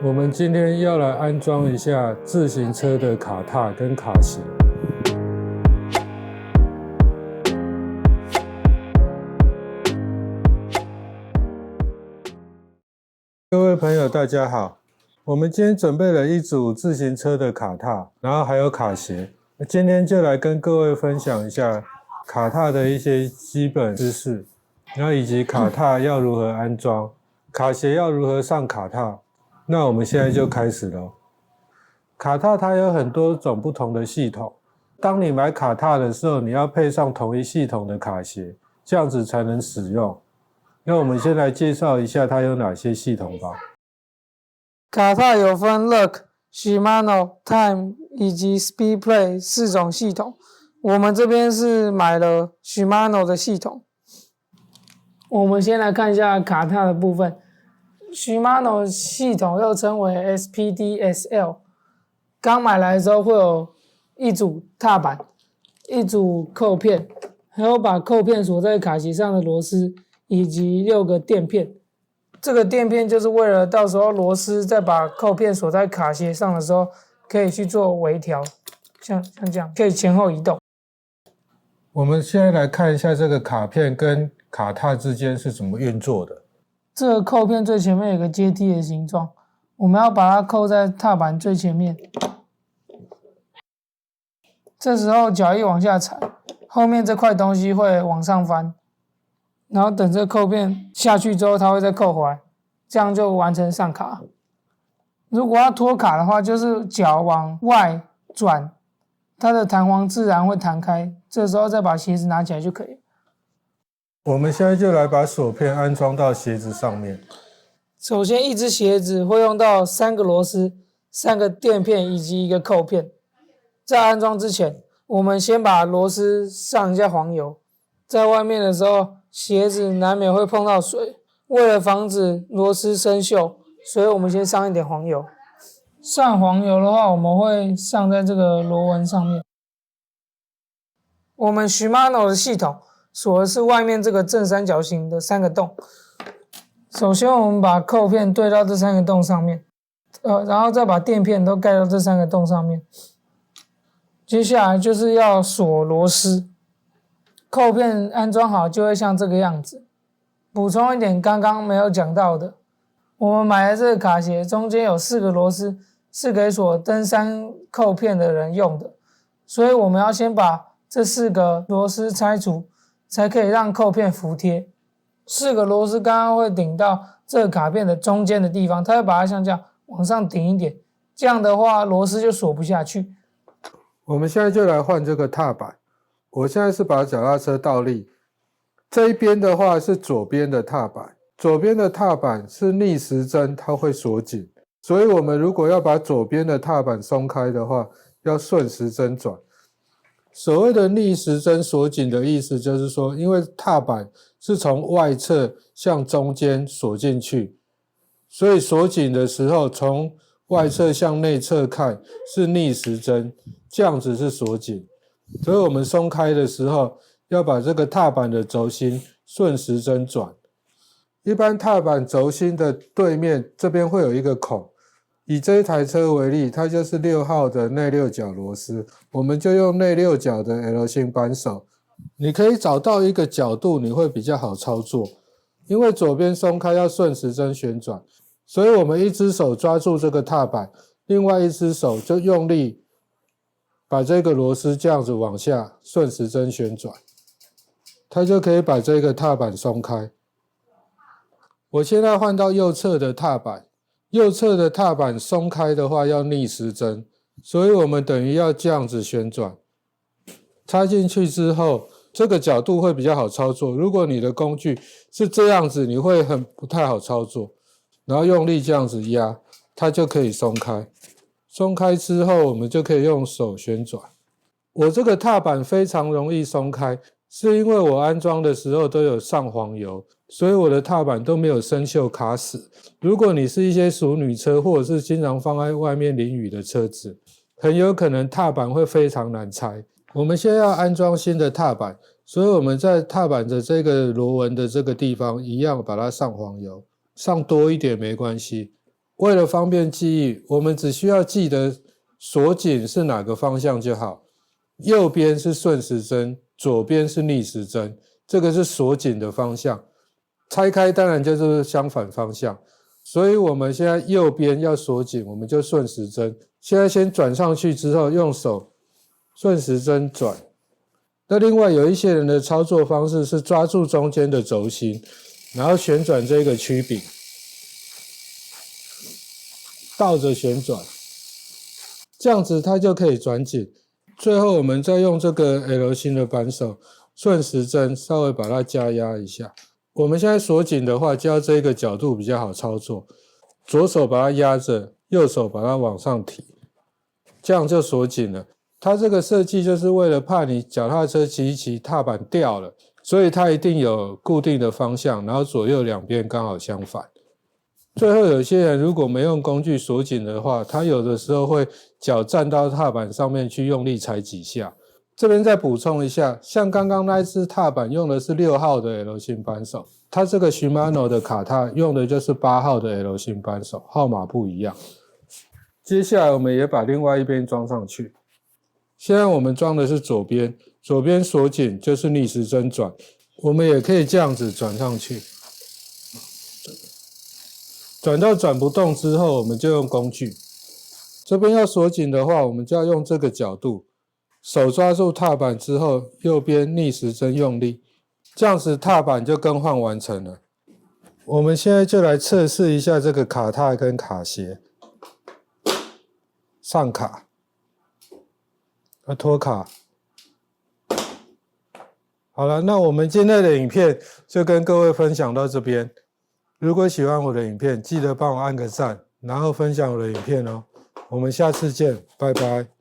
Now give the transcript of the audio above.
我们今天要来安装一下自行车的卡踏跟卡铨。各位朋友大家好，我们今天准备了一组自行车的卡踏，然后还有卡铨。今天就来跟各位分享一下卡踏的一些基本知识，然后以及卡踏要如何安装，卡铨要如何上卡踏。那我们现在就开始咯。卡踏它有很多种不同的系统，当你买卡踏的时候，你要配上同一系统的卡铨，这样子才能使用。那我们先来介绍一下它有哪些系统吧。卡踏有分 Look、Shimano、Time 以及 Speedplay 四种系统，我们这边是买了 Shimano 的系统。我们先来看一下卡踏的部分。Shimano 系统又称为 SPD-SL， 刚买来的时候会有一组踏板、一组扣片，还有把扣片锁在卡铨上的螺丝，以及6个垫片。这个垫片就是为了到时候螺丝再把扣片锁在卡铨上的时候，可以去做微调，像这样可以前后移动。我们现在来看一下这个卡片跟卡踏之间是怎么运作的。这个扣片最前面有个阶梯的形状，我们要把它扣在踏板最前面。这时候脚一往下踩，后面这块东西会往上翻，然后等这扣片下去之后，它会再扣回来，这样就完成上卡。如果要脱卡的话，就是脚往外转，它的弹簧自然会弹开，这时候再把鞋子拿起来就可以。我们现在就来把锁片安装到鞋子上面。首先，一只鞋子会用到3个螺丝、3个垫片以及1个扣片。在安装之前，我们先把螺丝上一下黄油。在外面的时候，鞋子难免会碰到水，为了防止螺丝生锈，所以我们先上一点黄油。上黄油的话，我们会上在这个螺纹上面。我们 Shimano 的系统锁的是外面这个正三角形的3个洞。首先我们把扣片对到这3个洞上面，然后再把垫片都盖到这3个洞上面。接下来就是要锁螺丝，扣片安装好就会像这个样子。补充一点刚刚没有讲到的，我们买的这个卡铨中间有4个螺丝，是给锁登山扣片的人用的，所以我们要先把这4个螺丝拆除，才可以让扣片服帖。4个螺丝刚刚会顶到这个卡片的中间的地方，它会把它像这样往上顶一点，这样的话螺丝就锁不下去。我们现在就来换这个踏板。我现在是把脚踏车倒立，这一边的话是左边的踏板，左边的踏板是逆时针，它会锁紧，所以我们如果要把左边的踏板松开的话，要顺时针转。所谓的逆时针锁紧的意思就是说，因为踏板是从外侧向中间锁进去，所以锁紧的时候从外侧向内侧看是逆时针，这样子是锁紧。所以我们松开的时候要把这个踏板的轴心顺时针转。一般踏板轴心的对面这边会有一个孔，以这一台车为例，它就是6号的内6角螺丝，我们就用内6角的 L 型扳手。你可以找到一个角度，你会比较好操作，因为左边松开要顺时针旋转，所以我们一只手抓住这个踏板，另外一只手就用力把这个螺丝这样子往下顺时针旋转，它就可以把这个踏板松开。我现在换到右侧的踏板，右侧的踏板松开的话要逆时针，所以我们等于要这样子旋转。插进去之后，这个角度会比较好操作。如果你的工具是这样子，你会不太好操作。然后用力这样子压，它就可以松开。松开之后，我们就可以用手旋转。我这个踏板非常容易松开，是因为我安装的时候都有上黄油，所以我的踏板都没有生锈卡死。如果你是一些淑女车，或者是经常放在外面淋雨的车子，很有可能踏板会非常难拆。我们现在要安装新的踏板，所以我们在踏板的这个螺纹的这个地方一样把它上黄油，上多一点没关系。为了方便记忆，我们只需要记得锁紧是哪个方向就好。右边是顺时针，左边是逆时针，这个是锁紧的方向。拆开当然就是相反方向，所以我们现在右边要锁紧，我们就顺时针。现在先转上去之后，用手顺时针转。那另外有一些人的操作方式是抓住中间的轴心，然后旋转这个曲柄，倒着旋转，这样子它就可以转紧。最后我们再用这个 L 型的扳手顺时针稍微把它加压一下。我们现在锁紧的话，就要这个角度比较好操作，左手把它压着，右手把它往上提，这样就锁紧了。它这个设计就是为了怕你脚踏车骑一骑踏板掉了，所以它一定有固定的方向，然后左右两边刚好相反。最后有些人如果没用工具锁紧的话，他有的时候会脚站到踏板上面去用力踩几下。这边再补充一下，像刚刚那一只踏板用的是6号的 L 型扳手，它这个 Shimano 的卡踏用的就是8号的 L 型扳手，号码不一样。接下来我们也把另外一边装上去。现在我们装的是左边，左边锁紧就是逆时针转，我们也可以这样子转上去。转到转不动之后，我们就用工具。这边要锁紧的话，我们就要用这个角度，手抓住踏板之后，右边逆时针用力，这样子踏板就更换完成了。我们现在就来测试一下这个卡踏跟卡鞋。上卡，脱卡。好了，那我们今天的影片就跟各位分享到这边。如果喜欢我的影片，记得帮我按个赞，然后分享我的影片哦。我们下次见，拜拜。